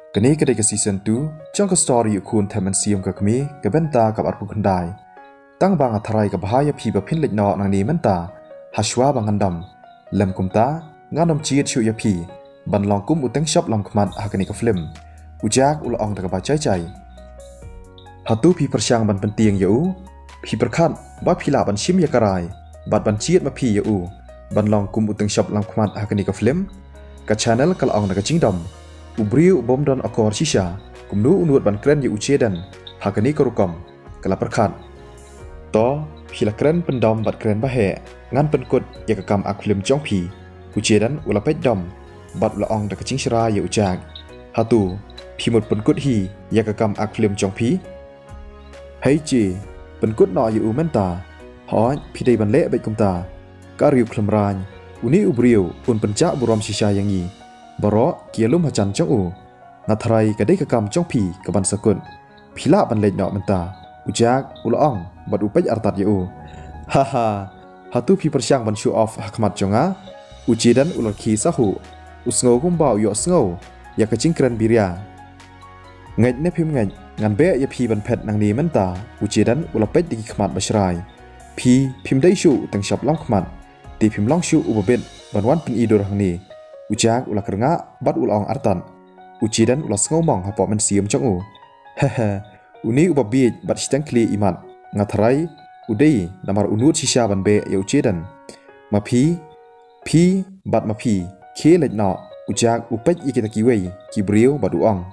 Kini kedai ke season 2 jang ke story ukun temen siam ke kami ke benta ke arpu kendai. Tang bang atharai ke bahaya pi bapin lek no nang ni menta haswa bang andam. Lem kumta nganom chiet shu ya pi ban long kum uteng shop lam kmat hakani ke film. Ujak ul ong ke ba chai chai. Hatu pi persyang ban penting ya u. Pi perkhat ba pila ban shim ya karai. Bat ban chiet ma pi ya u. Ban long kum uteng shop lam kmat hakani ke film. Ka channel kal ong ke jingdom. Ubriu bom dan akor shisha kumnu unut ban kren ye ucedan hakani korukom kala perkhat to phila kren pendom bat kren bahe ngan penkut ye kakam ak film jong phi ucedan ula pet dom bat la ong da kaching shra ye ujak hatu phimut penkut hi ye kakam ak film jong phi hei chi penkut no ye umenta hoi phi dei ban le bet kumta ka riu khlamran uni ubriu pun penca burom shisha yang ni Baro kia lum hacan jong u Natharai kadai kakam jong pi kaban sakun Pila ban lej nok menta Ujak ulaong bat upej artat ya u Haha Hatu pi persyang ban show off hakmat jonga Ujidan ulal ki sahu Usngau kumbau yok sngau Ya kacing keren birya Ngaj ne pim ngaj Ngan be ya pi ban pet nang ni menta Ujidan ulal pej diki kmat basrai Pi pim dai shu teng shop lam kmat Di pim long shu ubabit Ban wan pin idur hang ni Ujak ulah kerenga bat ulah ong artan. Ujidan ulah ngomong hapa men siam jong u. Hehe. Uni ubabit bat stang kli imat. Ngatharai udai namar unut shisha ban be ya ujidan. Mapi bat mapi ke lej no ujak upej ikita kiwei ki brio bat uong.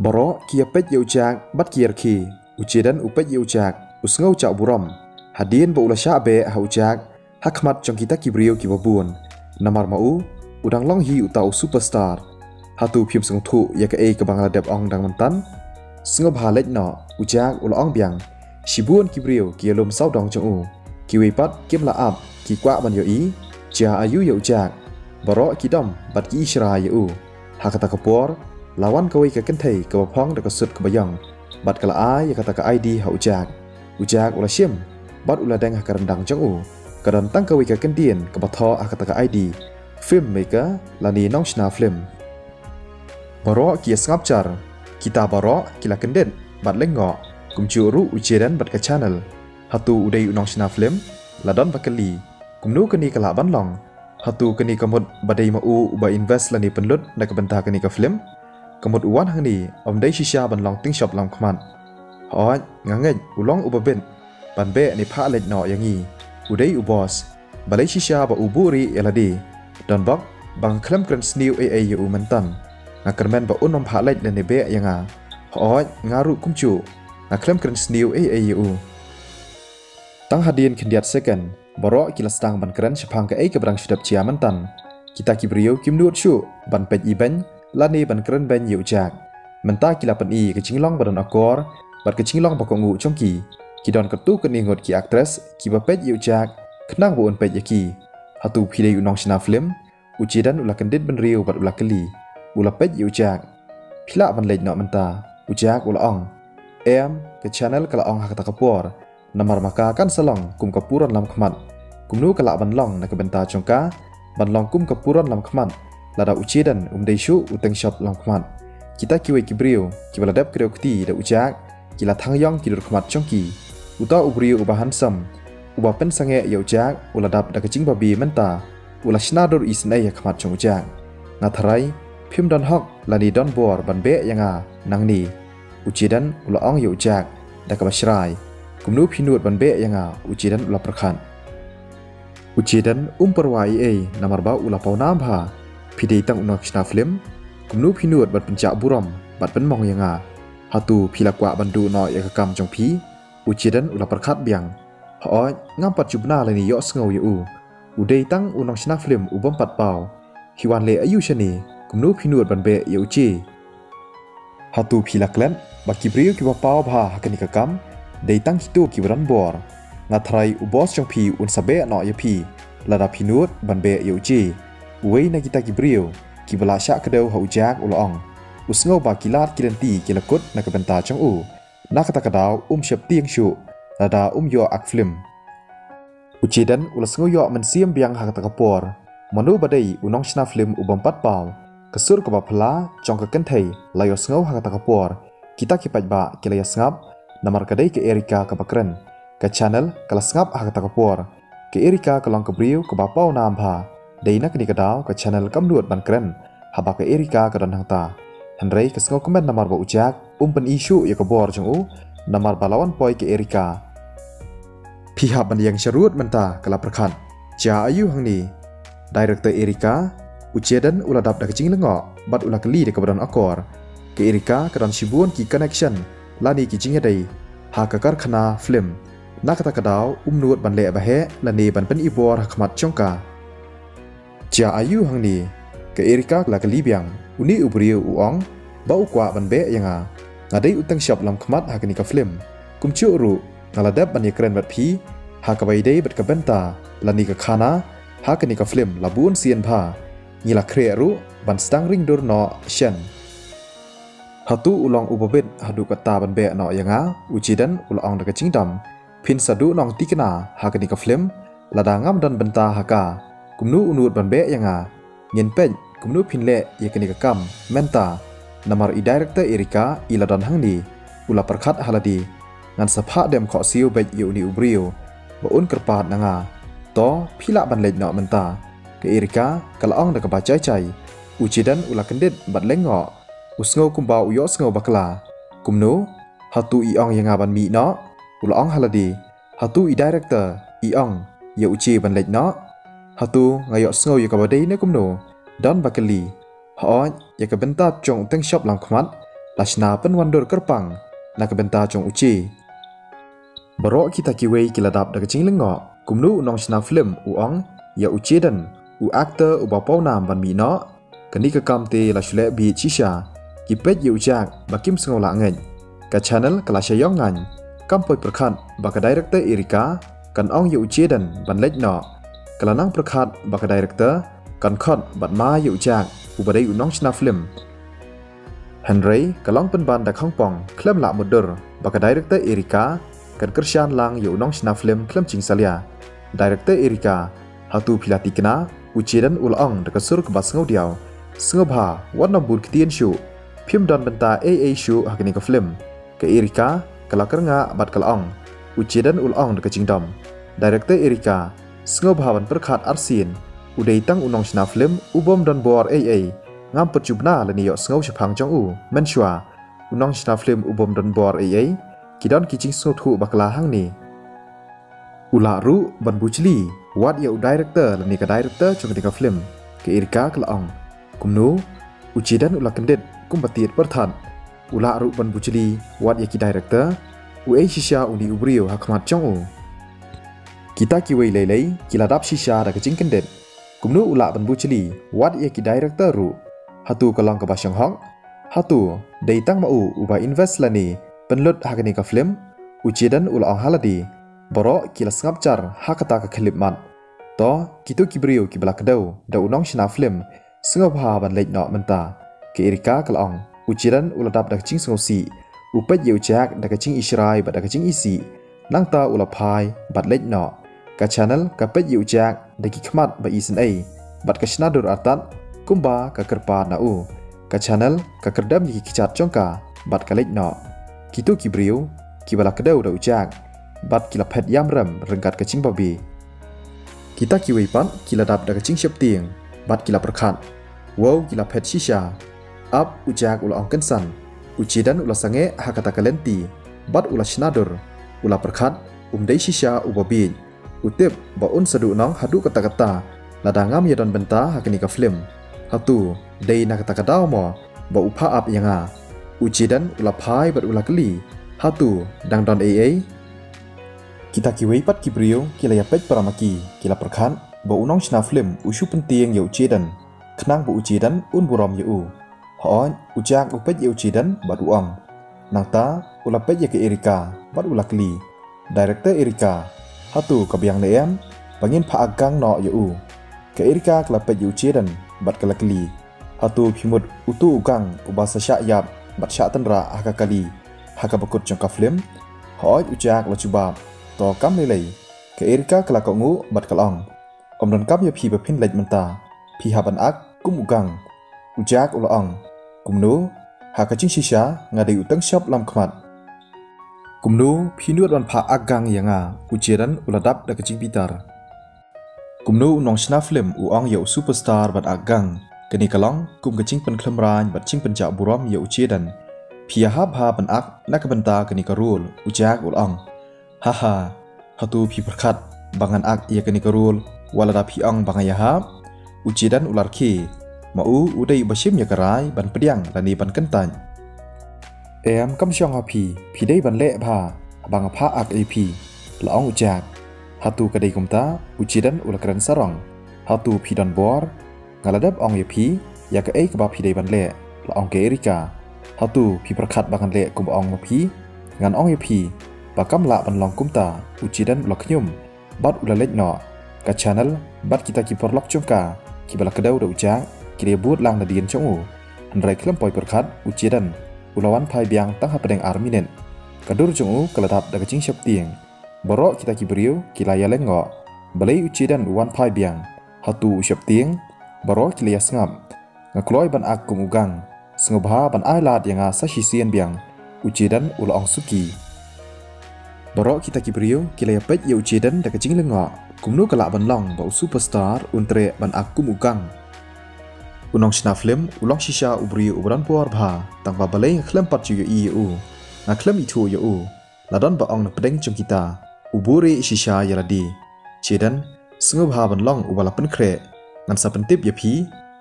Baro ki apej ya ujak bat kier ki. Ujidan upej ya ujak usngau cak buram. Hadien ba ulah sya be ha ujak hakmat jong kita ki brio ki babun. Namar mau udang long hi utau superstar hatu phim sung thu ya ka e ka bangla dep ong dang mantan sngob halej no ujak ul ong biang shibun kibrio ki lom sau dong chong u ki wei pat kim la ap ki kwa ban yo i cha ayu ya ujak baro ki dom bat ki shra ya u hakata ka por lawan ka wei ka ken thei ka phong da ka sut ka bayang bat kala ai ya kata ka id ha ujak ula shim bat ula dang ha karandang chong u Kadang tang kawi ka kendien ka batho akata ka ID filmmaker lani nong shna film baro ki skapchar kita baro kila kenden bat lengo kumchu ru ujedan bat ka channel hatu udai nong shna film ladon bakali kumnu kani kala ban long hatu kani kamut badai mau ba invest lani penlut na ka benta kani ka film kamut uwan hang ni omdai shisha ban long ting shop lam khman hoi ngangej ulong ubaben ban be ni pha lej no yangi Udai ubos, balai shisha ba uburi eladi, dan bak bang klem kren sniu yu mentan, ngakermen ba unom halaj dan nebe yang hoi ngaru kumcu, ngaklem kren sniu yu. Tang hadien kendiat second, baro kilas tang ban kren sepang ke kebrang sedap cia mentan, kita kibrio kimnut shu ban pej iben, lani ban kren ben yu jak, menta kila pen i kecing long badan akor, bat kecing long bakongu chongki. Kidon ketu keningot ki aktris ki bapet yu jak kenang buun pet yaki hatu pidai unong shina film ujidan ulah kendit ben riu bat ulah keli ulah pet yu jak pila ban lej nok menta ujak ulah ong ke channel kala ong hakata kapor namar maka kan salong kum kapuran lam khmat kumnu kala ban long na ke benta chongka ban long kum kapuran lam khmat lada ujidan dei shu uteng shop lam khmat kita kiwe kibrio ki baladap kreu kti da ujak kila thangyong ki dur khmat chongki Uta ubriu ubah hansam, ubah pen sange ya ujak, uladap da kecing babi menta, ulah shnadur isnai ya khamat chong ujak. Natharai, phim don hok lani don bor ban be yang nang ni. Ujidan ulah ong ya ujak, da ka basrai. Kumnu phinut ban be yang ujidan ulah perkhan. Ujidan perwai namar ba ulah paunam bha. Pidei tang unak shna film, kumnu phinut ban pencak buram, bat pen mong yang hatu philakwa bandu no ya kakam chong phi. Ujidan ulah perkhat biang. Hoi ngampat jubna lani yok sngau yu. Udai tang unong shna film ubam pat pau. Hiwan le ayu shani kumnu phinut ban be ya uji. Hatu philaklen baki brio ki pau bha hakani kakam. Dai tang hitu ki bran bor. Ngatharai ubos chong phi un sabe no ya phi. Lada phinut ban be ya uji. Uwei na kita ki brio ki bala sya kedau ha ujak ulong. Usngau ba kilat kilenti kilakut na kabenta chong u. Nak kata kadau syap tiang syu lada yo ak film ujidan ulas ngoyo mensiam biang hak takapor manu badai unong shna film ubam pat pau kesur ke bapala jong ke kentai layo sengau hak takapor kita kipat ba kilaya sengap namar kadai ke Erika ke bakren ke channel kala sengap hak takapor ke Erika ke long ke briu ke bapau nam pha dei nak ni kadau ke channel kamluat ban kren haba ke Erika ke don hangta Henry ke sengau komen namar ba ujak pen isu ya ke bor jong u namar balawan poi ke Erika pihak ban yang syarut menta kala perkhan ja ayu hang ni director Erika ucedan uladap dak jing lengo bat ulah keli de kebadan akor ke Erika kedan sibun ki connection lani ki jing dai ha ka karkhana film nak kata kadau nuat ban le bahe lani ban pen ibor khmat chongka ja ayu hang ni ke Erika la keli biang uni ubriu uong bau kwa ban be yanga ngadai utang shop lam khmat ha kani ka film kumchu ru ngaladap ban yekren bat phi ha ka bai dai bat ka benta lani ka khana ha kani ka film labun sian pha Nila kreru ban stang ring dur no shen. Hatu ulang ubabit hadu kata ban be no yanga ujidan ulang daga cingdam pin sadu nong tikna hakani ka film lada ngam dan benta haka kumnu unut ban be yanga nyen pen kumnu pin le yakani ka kam menta namar i director Erika iladan hangni ula perkhat haladi ngan sapha dem kho siu bet uni ubriu ba un kerpat nanga to phila ban lej no menta ke Erika kalaong dak baca cai ujidan ula kendit bat lengo usngau kumbau yo sngau bakla kumno hatu iong yang aban mi no ula ong haladi hatu i director iong ya uji ban lej no hatu ngayo sngau ya kabadai ne kumno dan bakali ha ya ka benta chong teng shop lang khmat lasna pen wandur kerpang na ka benta chong uji baro kita kiwei kiladap dak jing lengo kumno nong sna film uong ya ujidan u actor u bapau nam ban mi no kani ka kamte la shle bi chisha ki pet yu jak bakim sngau la ngai ka channel kala shayong ngan kampoi prakhat ba ka director Erika kan ong yu chedan ban lej no kala nang prakhat ba ka director kan khot bat ma yu jak u badai u nong chna film Henry kalong pen ban da khangpong klem la mudur ba ka director Erika kan kershan lang yu nong chna film klem ching salia director Erika hatu pilati kena ujidan ulang dekat sur ke bas ngau diau sengobha warna bur ketien shu phim dan benta AA shu hakini ke film ke Erika kala kernga bat kalong ujidan ulang dekat jingdom director Erika sengobha ban perkhat arsin udai tang unong chna film ubom dan bor AA ngam percubna lani yo sengau sepang jong u menshwa unong chna film ubom dan bor AA kidon kicing sothu bakla hang ni ula ru ban buchli wat ya director lani ka director chung ka film ke Erika kalaong kumno ujidan ula kendit kumbatit perthan ula ru ban buchli wat ya ki director u ai shisha uni ubrio hakmat chong u kita ki wei lei kiladap shisha da kaching kendit kumno ula ban buchli wat ya ki director ru hatu kalong ka basyang hong hatu dei tang ma u uba invest lani penlut hakani ka film ujidan ula ong haladi boro kila sngapcar hakata ka klip mat to kitu kibrio ki balak dau da unong shna film sngap ha ban lej no menta ke Erika kalong ujiran uladap dak ching sngsi upet yeu jak dak ching israi ba dak ching isi nangta ulaphai bat lej no ka channel ka pet yeu jak dak khmat ba isen ai bat ka shna dur atat kumba ka kerpa na u ka channel ka kerdam yi kichat chongka bat ka lej no kitu kibrio ki balak dau da ujak bat kila pet yam ram rengkat kecing babi kita kiwei pan kila dap da kecing siap tiang bat kila perkhat wow kila pet shisha up ujak ula ong kensan ujidan ula sange hakata kalenti bat ula shnadur ula perkhat dei shisha ubabi utip ba un sadu nong hadu kata-kata ladangam yadon benta hakani ka film hatu dei na kata-kata mo ba upha up yanga ujidan ula phai bat ula keli hatu dang don AA kita kiwei pat kibrio kila ya pet paramaki kila perkhan ba unong chna film usu penting yau chedan khnang bu ujidan un burom yu ho ujak upet yau chedan bat uang nangta ula pet ya ke Erika bat ula kli director Erika hatu kabyang leem bangin pha agang no yu ke Erika kla pet yau chedan bat kala kli hatu phimut utu ugang ubasa sya yap bat sya tanra hakakali hakabakut jongka film ho ujak la chubab to kam lei ke Erika kala ko ngu bat kalong om don kam ya phi ba phin lej menta phi haban ak kum ugang ujak ula ong kumnu hakacing shisha ngadai utang shop lam khmat kumnu phinuat wan pha agang yanga ujiran uladap da kacing pitar kumnu nong shna film uang ya superstar bat agang kani kalong kum kacing pen khlamran bat ching penja buram ya ujidan phia ha bha ban ak nakabanta kani karul ujak ul ong haha hatu phi perkhat bangan ak ya kani karul walada phi ong bangaya ha ujidan ular khi mau udai basim ya karai ban pediang lani ban kentan em kam syong api pidai ban le bha bang pha ak ap laong ujak hatu kadai kumta ujidan ulakran sarong hatu pidon bor ngaladap ong yapi ya ka ka ba pidai ban le laong ke erika hatu pi perkhat bangan le kum ong mapi ngan ong yapi bakam la ban long kumta ujidan ulaknyum bat ulalek no ka channel bat kita ki porlok chungka ki bala kedau da ujak kira buat lang na dian chongu handrai klem poi perkhat ujidan ulawan phai biang tang ha pedeng arminen kadur chongu kalatap da kacing syap tieng borok kita ki beriu kilaya lengo balai ujidan uwan phai biang hatu syap tieng borok kilaya sngap ngakloi ban ak kum ugang sngobha ban ailat yang sa sisian biang ujidan ula ong suki borok kita ki beriu kilaya pet ya ujidan da kacing lengo kumnu kalak ban long ba superstar untre ban ak kum ugang unong shna film ulong shisha ubri ubran por bha tangba balai khlam pat ju i u na khlam i thu u ladon ba ong na pedeng chung kita uburi shisha yaradi chedan sungu bha ban long ubala pen khre ngan sa pentip ya phi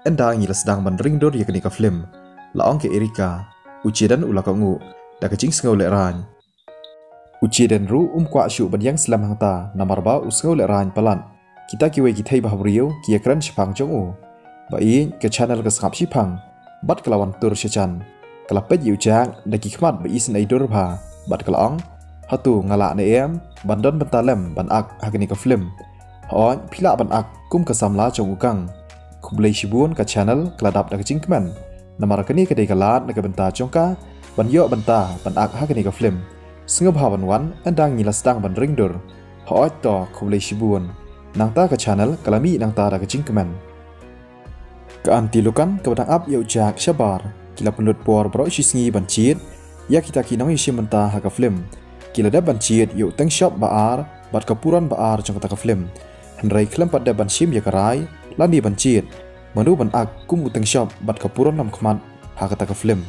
enda ngi lasdang ban ring dor yakni ka film la ong ke erika uchedan ulaka ngu da ka ching sungu le ran uchedan ru kwa shu ban yang slam hangta namar ba usngu le ran palan kita ki we ki thai ba brio ki ekran shpang chung u Baik ke channel ke sangap sipang bat kelawan tur sechan kelapet yujak daki khmat ba isin ai dur bha bat kelaong hatu ngala ne em bandon bentalem ban ak hakni ka film hon phila ban ak kum ka samla chong ukang khublei shibun ka channel kladap da kaching kman namar kani ka dei kalat na ka benta chongka ban yo benta ban ak hakni ka film singa bha ban wan andang ni lasdang ban ring dur hoi to khublei shibun nangta ka channel kalami nangta da kaching kman Keantilukan kebatang ap ya ujak syabar kila penut por bro sisngi bancit ya kita kinong isim mentah haka film kila da bancit yu teng shop baar bat kapuran baar jong kata film handrai klem pada bansim ya karai lani bancit manu ban ak kum teng shop bat kapuran lam khmat haka ta film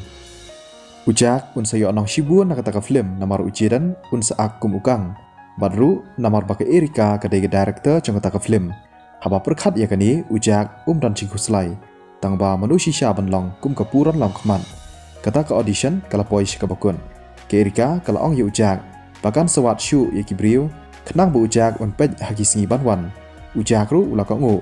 ujak un sayo nong shibun haka ta film namar ujidan un sa ak kum ukang badru namar baka erika kadai director jong kata film haba perkhat ya kani ujak dan cingku selai tangba manusia syaban long kum kapuran lam khman kata ka audition kala poi sikabakun ke erika kala ong ya ujak bahkan sewat shu ya kibriu kenang bu ujak un pej hagi singi banwan ujak ru ulaka ngu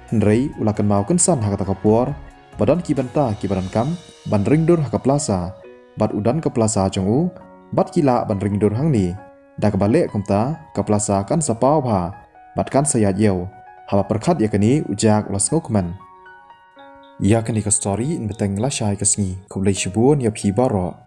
hendrei ulakan mau kensan hakata kapur badan kibanta kibaran kam ban ringdur haka plaza bat udan ke plaza jongu bat kila ban ringdur hangni da ka balik kumta ke plaza kan sapau bha bat kan sayat yeu haba perkhat ya kani ujak ulas ngukman ya kani ka story in beteng la shai kasngi kublai shibun ya phi baro